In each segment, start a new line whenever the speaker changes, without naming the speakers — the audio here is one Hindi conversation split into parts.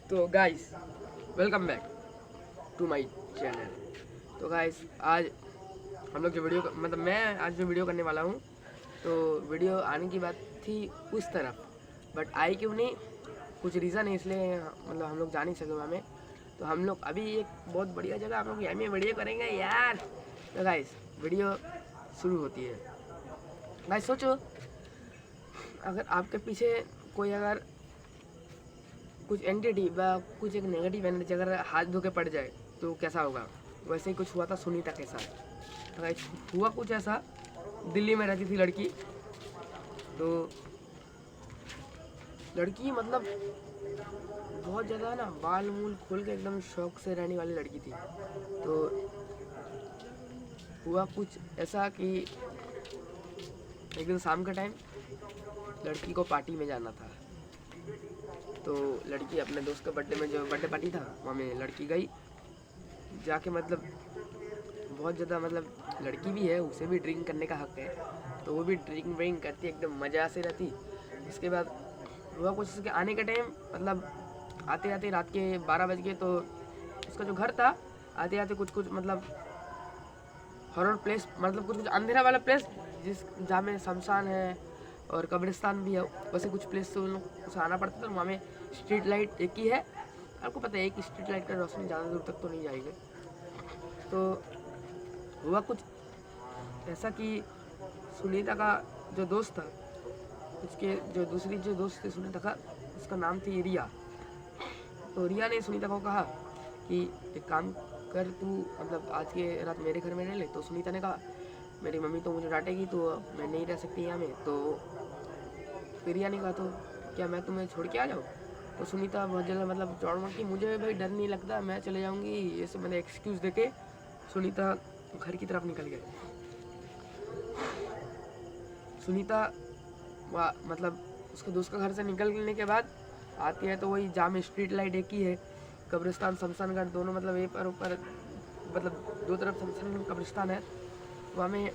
तो guys welcome back to my channel. तो गाइस आज हम लोग जो वीडियो मतलब मैं आज जो वीडियो करने वाला हूँ, तो वीडियो आने की बात थी उस तरफ, बट आई क्यों नहीं, कुछ रीज़न है, इसलिए मतलब हम लोग जा नहीं सके वहाँ में। तो हम लोग अभी एक बहुत बढ़िया जगह हम लोग यहाँ में वीडियो करेंगे यार। तो गाइस वीडियो शुरू होती है। गाइस सोचो, अगर आपके पीछे कोई अगर कुछ एंटिटी व कुछ एक नेगेटिव एनर्जी अगर हाथ धो के पड़ जाए तो कैसा होगा। वैसे ही कुछ हुआ था सुनीता के साथ। तो गाइस हुआ कुछ ऐसा, दिल्ली में रहती थी लड़की। तो लड़की मतलब बहुत ज़्यादा ना बाल मूल खोल के एकदम शौक से रहने वाली लड़की थी। तो हुआ कुछ ऐसा कि एक दिन शाम का टाइम लड़की को पार्टी में जाना था। तो लड़की अपने दोस्त के बर्थडे में, जो बर्थडे पार्टी था वहाँ में लड़की गई जाके, मतलब बहुत ज़्यादा मतलब लड़की भी है, उसे भी ड्रिंक करने का हक है। तो वो भी ड्रिंक व्रिंक करती एकदम मज़ा से रहती। उसके बाद हुआ कुछ, उसके आने का टाइम मतलब आते आते रात के 12 बज गए। तो उसका जो घर था, आते आते कुछ कुछ मतलब हॉरर प्लेस, मतलब कुछ कुछ अंधेरा वाला प्लेस जिस जहाँ में शमशान है और कब्रिस्तान भी है, वैसे कुछ प्लेस से उन लोग उसे आना पड़ता था। वहाँ में स्ट्रीट लाइट एक ही है, आपको पता है, एक स्ट्रीट लाइट का रोशनी ज़्यादा दूर तक तो नहीं जाएगी। तो हुआ कुछ ऐसा कि सुनीता का जो दोस्त था, उसके जो दूसरी जो दोस्त थी सुनीता का, उसका नाम थी रिया। तो रिया ने सुनीता को कहा कि एक काम कर, तू मतलब आज के रात मेरे घर में रह ले। तो सुनीता ने कहा मेरी मम्मी तो मुझे डांटेगी, तो मैं नहीं रह सकती यहाँ में। तो फिर रिया ने कहा तो क्या मैं तुम्हें छोड़ के आ जाऊँ। तो सुनीता बहुत ज़्यादा मतलब चौड़ की, मुझे भाई डर नहीं लगता, मैं चले जाऊँगी, ये सब मैंने एक्सक्यूज़ देके सुनीता घर की तरफ निकल गए। सुनीता मतलब उसके दोस्त का घर से निकलने के बाद आती है तो वही जाम स्ट्रीट लाइट एक ही है, कब्रिस्तान शमशान घाट दोनों, मतलब एक पर ऊपर, मतलब दो तरफ शमशान कब्रिस्तान है। वहाँ में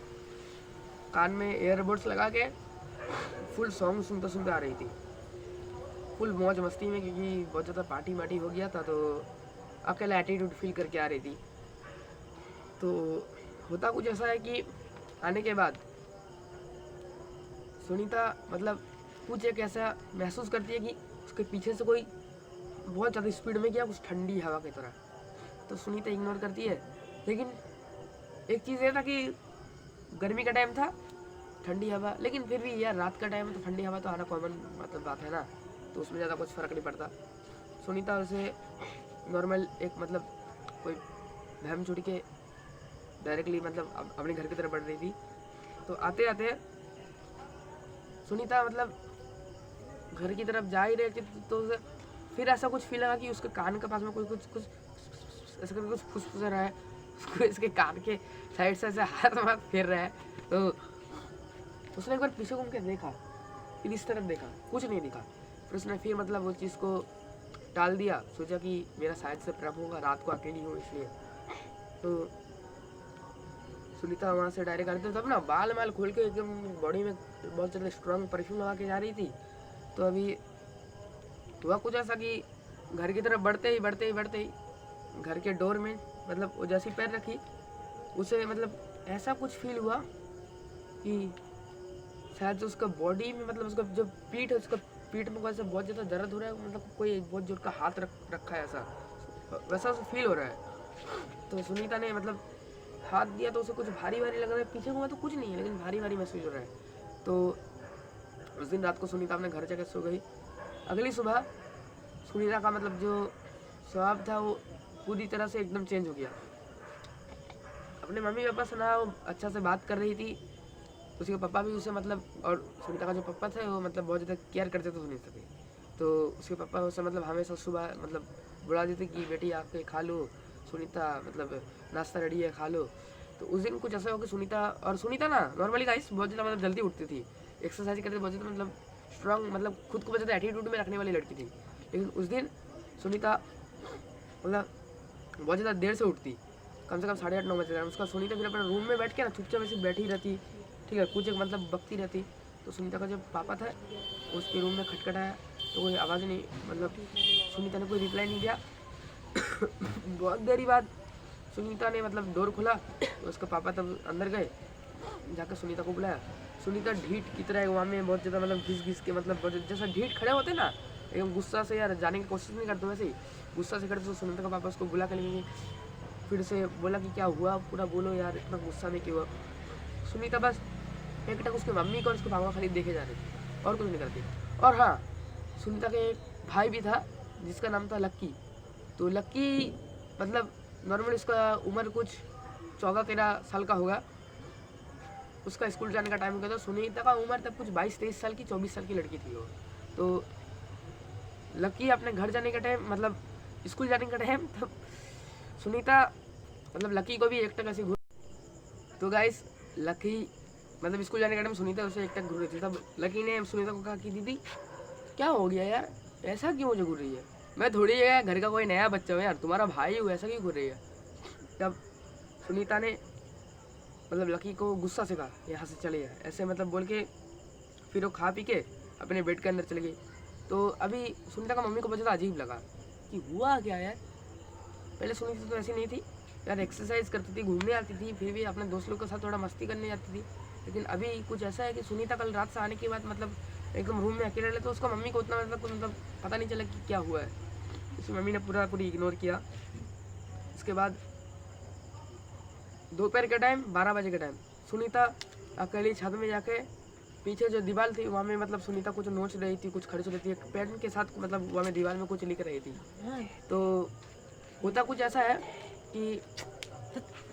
कान में एयरबड्स लगा के फुल सॉन्ग सुनते सुनते आ रही थी, फुल मौज मस्ती में, क्योंकि बहुत ज़्यादा पार्टी वार्टी हो गया था। तो अकेला एटीट्यूड फील करके आ रही थी। तो होता कुछ ऐसा है कि आने के बाद सुनीता मतलब कुछ एक ऐसा महसूस करती है कि उसके पीछे से कोई बहुत ज़्यादा स्पीड में गया, कुछ ठंडी हवा की तरह। तो सुनीता इग्नोर करती है, लेकिन एक चीज़ ये था कि गर्मी का टाइम था, ठंडी हवा, लेकिन फिर भी यार रात का टाइम है तो ठंडी हवा तो आना कॉमन मतलब बात है ना, तो उसमें ज़्यादा कुछ फ़र्क नहीं पड़ता। सुनीता उसे नॉर्मल एक मतलब कोई बहम छुड़ के डायरेक्टली मतलब अपने घर की तरफ बढ़ रही थी। तो आते आते सुनीता मतलब घर की तरफ जा ही रही थी, तो फिर ऐसा कुछ फील लगा कि उसके कान के पास में कोई कुछ कुछ ऐसा करके कुछ फुसफुस रहा है, उसको इसके कान के साइड से ऐसे हाथ वाथ फेर रहा है। तो उसने एक बार पीछे घूम के देखा, फिर इस तरफ देखा, कुछ नहीं दिखा। फिर उसने फिर मतलब वो चीज़ को टाल दिया, सोचा कि मेरा शायद से प्रॉब्लम होगा, रात को अकेली हूँ इसलिए। तो सुनीता वहाँ से डायरेक्ट आते तब ना बाल माल खोल के एकदम बॉडी में बहुत ज़्यादा स्ट्रॉन्ग परफ्यूम लगा के जा रही थी। तो अभी हुआ कुछ ऐसा कि घर की तरफ बढ़ते ही घर के डोर में मतलब वो जैसी पैर रखी, उसे मतलब ऐसा कुछ फील हुआ कि शायद जो उसका बॉडी में मतलब उसका जो पीठ है, उसका पीठ में वैसे बहुत ज़्यादा दर्द हो रहा है, मतलब कोई बहुत जोर का हाथ रखा है, ऐसा वैसा उसे फील हो रहा है। तो सुनीता ने मतलब हाथ दिया तो उसे कुछ भारी भारी लग रहा है, पीछे घूमा तो कुछ नहीं है, लेकिन भारी भारी महसूस हो रहा है। तो उस दिन रात को सुनीता अपने घर जाकर सो गई। अगली सुबह सुनीता का मतलब जो स्वभाव था वो पूरी तरह से एकदम चेंज हो गया। अपने मम्मी पापा से ना वो अच्छा से बात कर रही थी, उसके पापा भी उसे मतलब, और सुनीता का जो पापा थे वो मतलब बहुत ज़्यादा केयर करते थे सुनीता की। तो उसके पापा उसे मतलब हमेशा सुबह मतलब बुला देते कि बेटी आके खा लो, सुनीता मतलब नाश्ता रेडी है खा लो। तो उस दिन कुछ ऐसा हो कि सुनीता ना नॉर्मली गाइस बहुत ज़्यादा मतलब जल्दी उठती थी, एक्सरसाइज करते बहुत ज़्यादा मतलब स्ट्रांग, मतलब खुद को बहुत ज़्यादा एटीट्यूड में रखने वाली लड़की थी। लेकिन उस दिन सुनीता मतलब बहुत ज़्यादा देर से उठती, कम से कम 8:30-9 बजे। उसका सुनीता फिर अपने रूम में बैठ के ना चुपचाप ऐसे बैठी रहती, ठीक है, कुछ एक मतलब बकती रहती। तो सुनीता का जब पापा था उसके रूम में खटखटाया तो कोई आवाज़ नहीं, मतलब सुनीता ने कोई रिप्लाई नहीं दिया। बहुत देरी बाद सुनीता ने मतलब डोर खोला तो उसका पापा तब अंदर गए, जाकर सुनीता को बुलाया। सुनीता ढीठ की तरह वहाँ में बहुत ज़्यादा मतलब घिस घिस के मतलब जैसा ढीठ खड़े होते ना एकदम गुस्सा से यार जाने की कोशिश नहीं करते, वैसे ही गुस्सा से खड़े। तो सुनीता का पापा उसको बुला के लेंगे, फिर से बोला कि क्या हुआ पूरा बोलो यार, इतना गुस्सा में क्यों हुआ। सुनीता बस एक टक उसकी मम्मी को और उसके पापा खाली देखे जा रहे थे और कुछ नहीं करती। और हाँ, सुनीता के एक भाई भी था जिसका नाम था लक्की। तो लक्की मतलब नॉर्मली उसका उम्र कुछ 14-13 साल का होगा, उसका स्कूल जाने का टाइम हो गया। तो सुनीता का उम्र तब कुछ 22-23 साल की 24 साल की लड़की थी वो। तो लक्की अपने घर जाने का टाइम मतलब स्कूल जाने का टाइम, तब सुनीता मतलब लक्की को भी एक टक ऐसे घूर। तो गाइस लक्की मतलब स्कूल जाने का टाइम सुनीता उसे एक टक घूर रही थी। तब लक्की ने सुनीता को कहा कि दीदी क्या हो गया यार, ऐसा क्यों मुझे घूर रही है, मैं थोड़ी है घर का कोई नया बच्चा हूँ यार, तुम्हारा भाई हूँ, ऐसा क्यों घूर रही है। तब सुनीता ने मतलब लकी को गुस्सा से कहा यहाँ से चले जाए, ऐसे मतलब बोल के फिर वो खा पी के अपने बेड के अंदर चले गई। तो अभी सुनीता का मम्मी को बहुत ज़्यादा अजीब लगा कि हुआ क्या यार। पहले सुनीता तो ऐसी नहीं थी यार, एक्सरसाइज करती थी, घूमने आती थी, फिर भी अपने दोस्त लोग के साथ थोड़ा मस्ती करने जाती थी। लेकिन अभी कुछ ऐसा है कि सुनीता कल रात से आने के बाद मतलब एकदम रूम में अकेले रहे, तो उसका मम्मी को उतना मतलब पता नहीं चला कि क्या हुआ है। उसकी मम्मी ने पूरी इग्नोर किया। इसके बाद दोपहर के टाइम 12 बजे के टाइम सुनीता अकेली छत में जाके पीछे जो दीवार थी वहाँ में मतलब सुनीता कुछ नोच रही थी, कुछ खड़ी रही थी, एक पेन के साथ मतलब वहाँ में दीवार में कुछ लिख रही थी। तो होता कुछ ऐसा है कि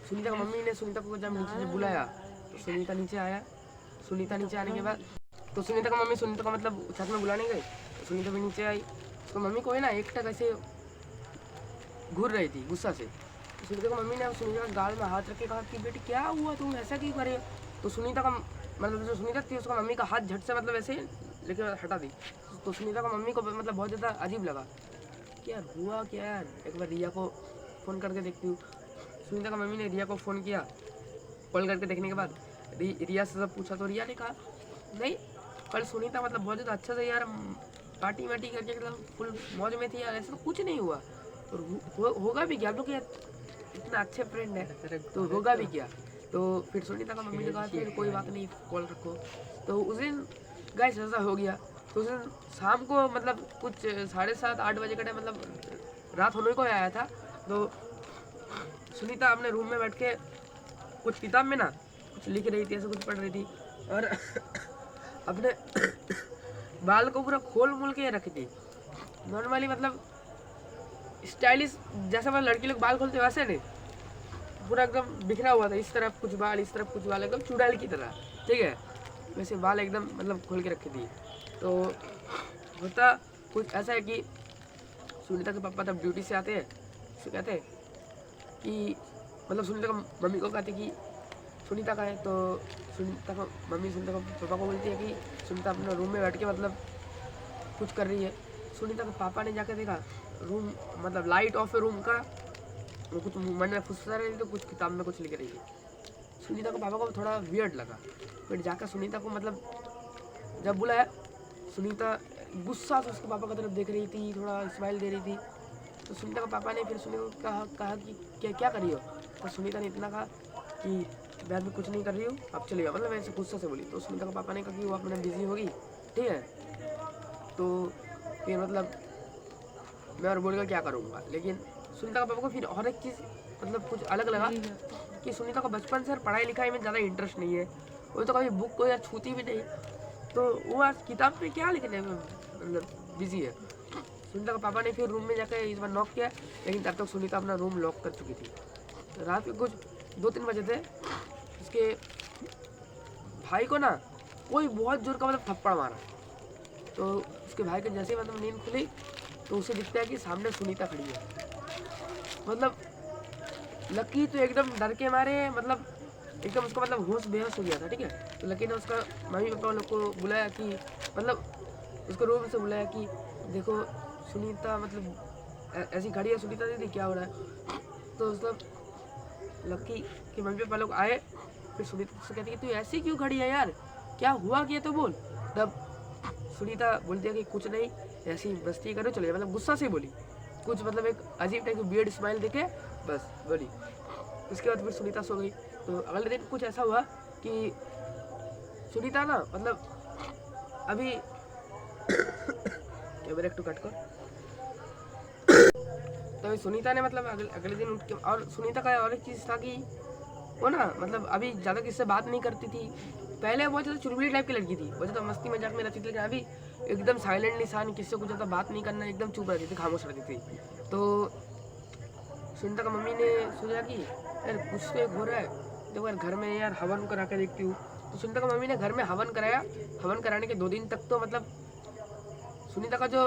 सुनीता की मम्मी ने सुनीता को जब नीचे बुलाया तो सुनीता नीचे आया। सुनीता नीचे आने के बाद तो सुनीता का मम्मी सुनीता को मतलब छत में बुलाने गई, तो सुनीता भी नीचे आई। तो मम्मी को है ना एक टक ऐसे घूर रही थी गुस्सा से। तो सुनीता की मम्मी ने सुनीता के गाल में हाथ रख के कहा कि बेटी क्या हुआ, तुम ऐसा क्यों करे। तो सुनीता का मतलब जो सुनीता थी उसका मम्मी का हाथ झट से मतलब ऐसे लेके हटा दी। तो सुनीता का मम्मी को मतलब बहुत ज़्यादा अजीब लगा कि यार हुआ क्या यार, एक बार रिया को फ़ोन करके देखती हूँ। सुनीता का मम्मी ने रिया को फ़ोन किया, कॉल करके देखने के बाद रिया से सब पूछा तो रिया ने कहा नहीं, कल सुनीता मतलब बहुत ज़्यादा अच्छा से यार पार्टी वार्टी करके मतलब फुल मौज में थी यार, ऐसा तो कुछ नहीं हुआ। और होगा भी क्या, हम लोग इतना अच्छे फ्रेंड है तो होगा भी क्या। तो फिर सुनीता का मम्मी ने कहा फिर कोई बात नहीं कॉल रखो। तो उस दिन गाइस ऐसा हो गया। तो उस दिन शाम को मतलब कुछ 7:30-8 बजे का टाइम मतलब रात होने को आया था। तो सुनीता अपने रूम में बैठ के कुछ किताब में ना कुछ लिख रही थी, ऐसे कुछ पढ़ रही थी और अपने बाल को पूरा खोल मोल के रखी थी नॉर्मली, मतलब स्टाइलिश जैसा मतलब लड़की लोग बाल खोलते वैसे नहीं, पूरा एकदम बिखरा हुआ था, इस तरफ कुछ बाल इस तरफ कुछ बाल, एकदम चुड़ैल की तरह, ठीक है, वैसे बाल एकदम मतलब खोल के रखी थी। तो होता कुछ ऐसा है कि सुनीता के पापा तब ड्यूटी से आते हैं, उससे कहते हैं कि मतलब सुनीता का मम्मी को कहते कि सुनीता का है। तो सुनीता का मम्मी सुनीता का पापा को बोलती है कि सुनीता अपने रूम में बैठ के मतलब कुछ कर रही है। सुनीता के पापा ने जाकर देखा रूम मतलब लाइट ऑफ है रूम का, वो कुछ मन में फुसफुसा रही थी, तो कुछ किताब में कुछ लिख रही थी। सुनीता के पापा को थोड़ा वियर्ड लगा, फिर जाकर सुनीता को मतलब जब बुलाया, सुनीता गुस्सा से उसके पापा की तरफ देख रही थी, थोड़ा स्माइल दे रही थी। तो सुनीता का पापा ने फिर सुनीता को कहा कि क्या कर रही हो। तो सुनीता ने इतना कहा कि मैं भी कुछ नहीं कर रही हूँ, आप चले जाओ, मतलब ऐसे गुस्सा से बोली। तो सुनीता का पापा ने कहा कि वो अपने बिजी होगी, ठीक है। तो फिर मतलब मैं और बोलेगा क्या करूँगा, लेकिन सुनीता का पापा को फिर और एक चीज़ मतलब कुछ अलग लगा कि सुनीता को बचपन से पढ़ाई लिखाई में ज़्यादा इंटरेस्ट नहीं है, वो तो कभी बुक को यार छूती भी नहीं, तो वो आज किताब में क्या लिखने में मतलब बिजी है। सुनीता का पापा ने फिर रूम में जाकर इस बार नॉक किया, लेकिन तब तक सुनीता अपना रूम लॉक कर चुकी थी। तो रात के कुछ 2-3 बजे थे, उसके भाई को ना कोई बहुत जोर का मतलब थप्पड़ मारा। तो उसके भाई के जैसे मतलब नींद खुली तो उसे दिखता है कि सामने सुनीता खड़ी है। मतलब लकी तो एकदम डर के मारे मतलब एकदम उसका मतलब होश बेहोश हो गया था, ठीक है। तो लकी ने उसका मम्मी पापा लोग को बुलाया कि मतलब उसको रूम से बुलाया कि देखो सुनीता मतलब ऐसी खड़ी है, सुनीता दीदी क्या हो रहा है। तो मतलब लकी के मम्मी पापा लोग आए, फिर सुनीता से कहती कि तू ऐसी क्यों खड़ी है यार, क्या हुआ क्या तो बोल। तब सुनीता बोलती है कि कुछ नहीं, ऐसी मस्ती करो चले, मतलब गुस्सा से बोली कुछ, मतलब एक अजीब टाइप की बियर्ड स्माइल देखे बस बोली। उसके बाद फिर सुनीता सो गई। तो अगले दिन कुछ ऐसा हुआ कि सुनीता ना मतलब अभी कैमरा एक टू कट कर। तो अभी सुनीता ने मतलब अगले दिन उठ के, और सुनीता का और एक चीज़ था कि वो ना मतलब अभी ज़्यादा किससे बात नहीं करती थी। पहले बहुत ज़्यादा चुलबुली टाइप की लड़की थी, बहुत ज़्यादा मस्ती मजाक में रहती थी, लेकिन अभी एकदम साइलेंट इंसान, किससे कुछ ज़्यादा बात नहीं करना, एकदम चुप रहती थी, खामोश रहती थी। तो सुनीता का मम्मी ने सोचा कि यार कुछ तो एक हो रहा है, देखो यार घर में यार हवन करा के देखती हूँ। तो सुनीता का मम्मी ने घर में हवन कराया। हवन कराने के 2 दिन तक तो मतलब सुनीता का जो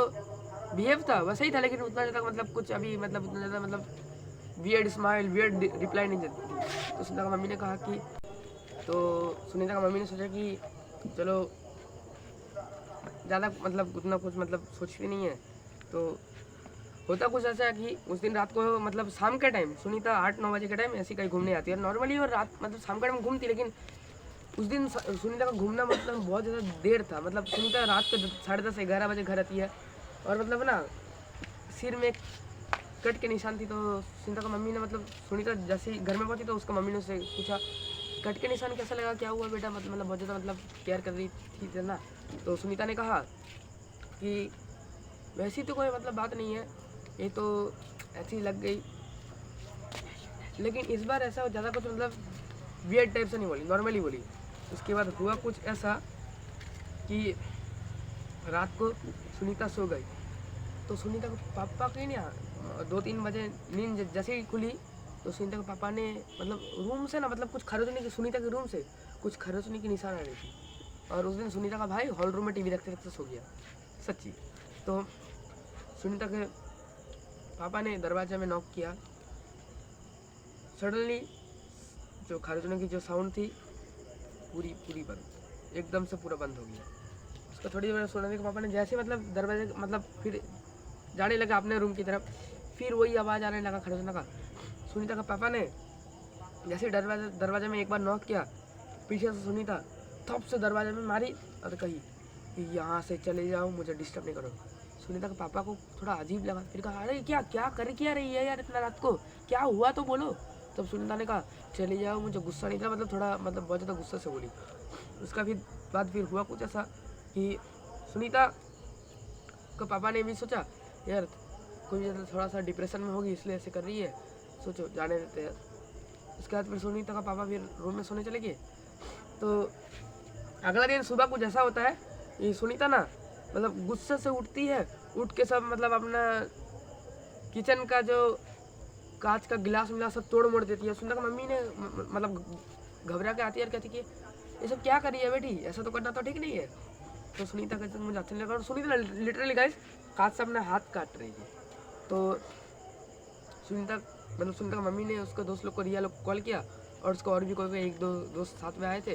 बिहेव था वैसा ही था, लेकिन उतना ज़्यादा मतलब कुछ अभी मतलब उतना ज़्यादा मतलब वियर्ड स्माइल वियर्ड रिप्लाई नहीं देती थी। तो सुनीता का मम्मी ने कहा कि, तो सुनीता का मम्मी ने सोचा कि चलो ज़्यादा मतलब उतना कुछ मतलब सोचती नहीं है। तो होता कुछ ऐसा है कि उस दिन रात को मतलब शाम के टाइम सुनीता 8-9 बजे के टाइम ऐसी कहीं घूमने आती है नॉर्मली, और रात मतलब शाम के टाइम घूमती, लेकिन उस दिन सुनीता का घूमना मतलब बहुत ज़्यादा देर था। मतलब सुनीता रात को 10:30-11 बजे घर आती है, और मतलब ना सिर में कट के निशान थी। तो सुनीता का मम्मी ने मतलब सुनीता जैसे ही घर में पहुंची तो उसका मम्मी ने उससे पूछा कट के निशान कैसा लगा, क्या हुआ बेटा, मतलब बहुत ज़्यादा मतलब केयर कर रही थी ना। तो सुनीता ने कहा कि वैसी तो कोई मतलब बात नहीं है, ये तो ऐसी लग गई। लेकिन इस बार ऐसा ज़्यादा कुछ मतलब वियर्ड टाइप से नहीं बोली, नॉर्मली बोली। उसके बाद हुआ कुछ ऐसा कि रात को सुनीता सो गई। तो सुनीता के पापा की ना 2-3 बजे नींद जैसे ही खुली, तो सुनीता के पापा ने मतलब रूम से ना मतलब कुछ खरोचने की, सुनीता के रूम से कुछ खरोचने की निशान आ रही थी। और उस दिन सुनीता का भाई हॉल रूम में टीवी देखते देखते सो गया, सच्ची। तो सुनीता के पापा ने दरवाजे में नॉक किया। सडनली जो खरोचने की जो साउंड थी पूरी बंद, एकदम से पूरा बंद हो गया। उसका थोड़ी देर सुनने के पापा ने जैसे मतलब दरवाजे मतलब फिर जाने लगा अपने रूम की तरफ, फिर वही आवाज़ आने लगा खरोचने का। सुनीता का पापा ने जैसे दरवाजे में एक बार नॉक किया, पीछे से सुनीता थप से दरवाजे में मारी और कही कि यहाँ से चले जाओ, मुझे डिस्टर्ब नहीं करो। सुनीता के पापा को थोड़ा अजीब लगा, फिर कहा अरे क्या रही है यार इतना रात को, क्या हुआ तो बोलो। तब सुनीता ने कहा चले जाओ, मुझे गुस्सा नहीं था, मतलब थोड़ा मतलब बहुत ज़्यादा गुस्से से बोली। उसका फिर हुआ कुछ ऐसा कि सुनीता के पापा ने भी सोचा यार कोई ज़्यादा थोड़ा सा डिप्रेशन में होगी इसलिए ऐसे कर रही है, सोचो जाने देते हैं। उसके बाद फिर सुनीता का पापा फिर रूम में सोने चले गए। तो अगला दिन सुबह कुछ ऐसा होता है, ये सुनीता ना मतलब गुस्से से उठती है, उठ के सब मतलब अपना किचन का जो कांच का गिलास मिलास सब तोड़ मोड़ देती है। सुनीता का मम्मी ने मतलब घबरा के आती है और कहती है कि ये सब क्या कर रही है बेटी, ऐसा तो करना तो ठीक नहीं है। तो सुनीता कहती मुझे अच्छा नहीं लगा, और सुनीता लिटरली गाइस कांच से अपना हाथ काट रही थी। तो सुनीता का मम्मी ने उसके दोस्त लोग को, रिया लोग को कॉल किया, और उसको और भी कोई 1-2 दोस्त साथ में आए थे।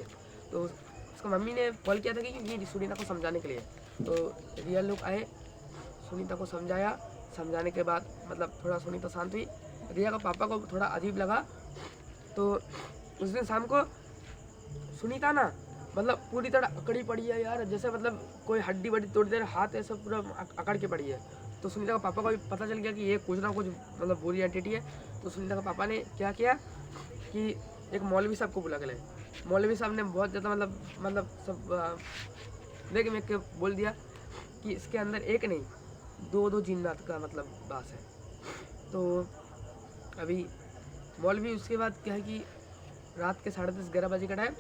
तो उसका मम्मी ने कॉल किया था कि सुनीता को समझाने के लिए। तो रिया लोग आए, सुनीता को समझाने के बाद मतलब थोड़ा सुनीता शांत हुई। रिया का पापा को थोड़ा अजीब लगा। तो उस दिन शाम को सुनीता ना मतलब पूरी तरह अकड़ी पड़ी है यार, जैसे मतलब कोई हड्डी वड्डी तोड़ दे, हाथ ऐसा पूरा अकड़ के पड़ी है। तो सुनीता का पापा को भी पता चल गया कि ये कुछ ना कुछ मतलब बुरी एंटिटी है। तो सुनीता का पापा ने क्या किया कि एक मौलवी साहब को बुला के लाए। मौलवी साहब ने बहुत ज़्यादा मतलब सब देख में के बोल दिया कि इसके अंदर एक नहीं 2 जिन्नात का मतलब बास है। तो अभी मौलवी उसके बाद क्या है कि रात के 10:30-11 बजे का टाइम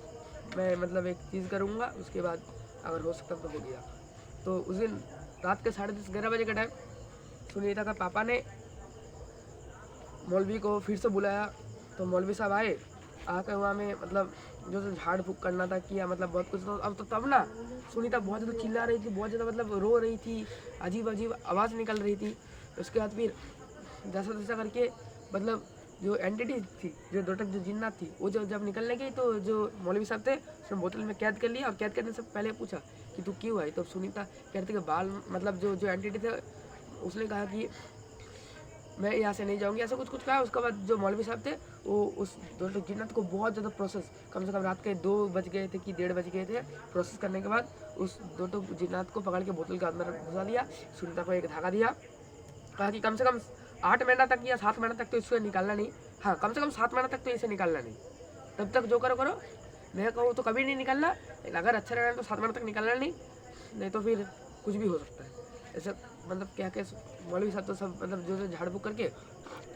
मैं मतलब एक चीज़ करूँगा, उसके बाद अगर हो सकता तो हो गया। तो उस दिन रात के 10:30-11 बजे का टाइम सुनीता का पापा ने मौलवी को फिर से बुलाया। तो मौलवी साहब आकर वहाँ में मतलब जो झाड़ फूँक करना था किया, मतलब बहुत कुछ। तो अब तो तब ना सुनीता बहुत ज़्यादा चिल्ला रही थी, बहुत ज़्यादा मतलब रो रही थी, अजीब आवाज़ निकल रही थी। उसके बाद फिर जैसा तैसा करके मतलब जो एंटिटी थी, जो दोटक जो जिन्नात थी, वो जब निकलने गई तो जो मौलवी साहब थे उसने बोतल में कैद कर लिया, और कैद करने से पहले पूछा कि तू क्यों आई। तो सुनीता कहती कि बाल मतलब जो एंटिटी थे उसने कहा कि मैं यहाँ से नहीं जाऊँगी, ऐसा कुछ कुछ कहा। उसके बाद जो मौलवी साहब थे वो उस दोनों जिन्नत को बहुत ज़्यादा प्रोसेस, कम से कम रात के 2 बज गए थे कि 1:30 बज गए थे, प्रोसेस करने के बाद उस दोनों जिन्नत को पकड़ के बोतल के अंदर घुसा दिया। सुनीता को एक धागा दिया, कहा कि कम से कम 8 महीना तक या 7 महीना तक तो इससे निकालना नहीं, हाँ कम से कम 7 महीना तक तो इसे निकालना नहीं, तब तक जो करो करो, मैं कहूँ तो कभी नहीं निकालना, अगर अच्छा रहना तो 7 महीना तक निकालना नहीं तो फिर कुछ भी हो सकता है। ऐसा मतलब क्या क्या मौलवी साहब तो सब मतलब जो झाड़ फूक करके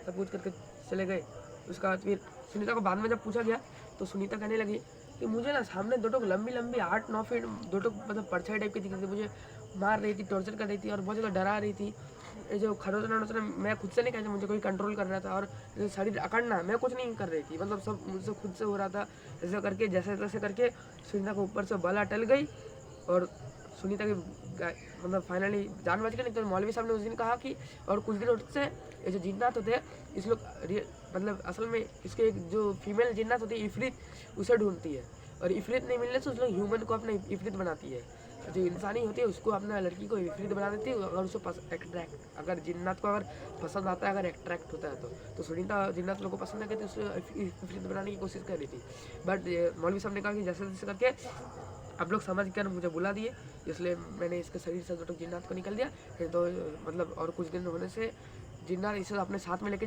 सब कुछ करके चले गए। उसके बाद फिर सुनीता को बाद में जब पूछा गया तो सुनीता कहने लगी कि मुझे ना सामने दो टोक लंबी 8-9 फीट दो टोक मतलब परछाई टाइप की दिख रही थी, मुझे मार रही थी, टॉर्चर कर रही थी और बहुत ज़्यादा डरा रही थी। ये जो खरोचना मैं खुद से नहीं कहता, मुझे कोई कंट्रोल कर रहा था और जो शरीर अकड़ना मैं कुछ नहीं कर रही थी, मतलब सब मुझसे खुद से हो रहा था। ऐसे करके जैसे तैसे करके सुनीता को ऊपर से बला टल गई और सुनीता की मतलब फाइनली जान बच गई। नहीं तो मौलवी साहब ने उस दिन कहा कि और कुछ दिन उससे ये जो जिन्नात होते हैं इस लोग मतलब असल में इसके एक जो फीमेल जिन्नात होती है इफरीत, उसे ढूंढती है और इफरीत नहीं मिलने से उस लोग ह्यूमन को अपना इफरीत बनाती है। जो इंसानी होती है उसको अपना लड़की को इफरीत बना देती है अगर उसको अट्रैक्ट, अगर जिन्नात को अगर पसंद आता है, अगर अट्रैक्ट होता है तो सुनीता जिन्नात लोगों को पसंद है तो उसको इफरीत बनाने की कोशिश कर रही थी। बट मौलवी साहब ने कहा कि जैसे जैसे करके आप लोग समझ कर मुझे बुला दिए, इसलिए मैंने इसके शरीर से दो जिन्नात को निकल दिया। तो मतलब और कुछ दिन होने से जिन्नात इसे अपने साथ में लेके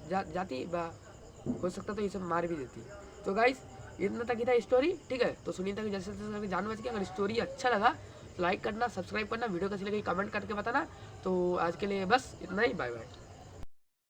जाती हो सकता तो इसे मार भी देती। तो गाइस इतना तक ही था स्टोरी, ठीक है। तो सुनीता की जैसे जैसे जान बच गया। अगर स्टोरी अच्छा लगा तो लाइक करना, सब्सक्राइब करना, वीडियो कैसी लगी कमेंट करके बताना। तो आज के लिए बस इतना ही, बाय बाय।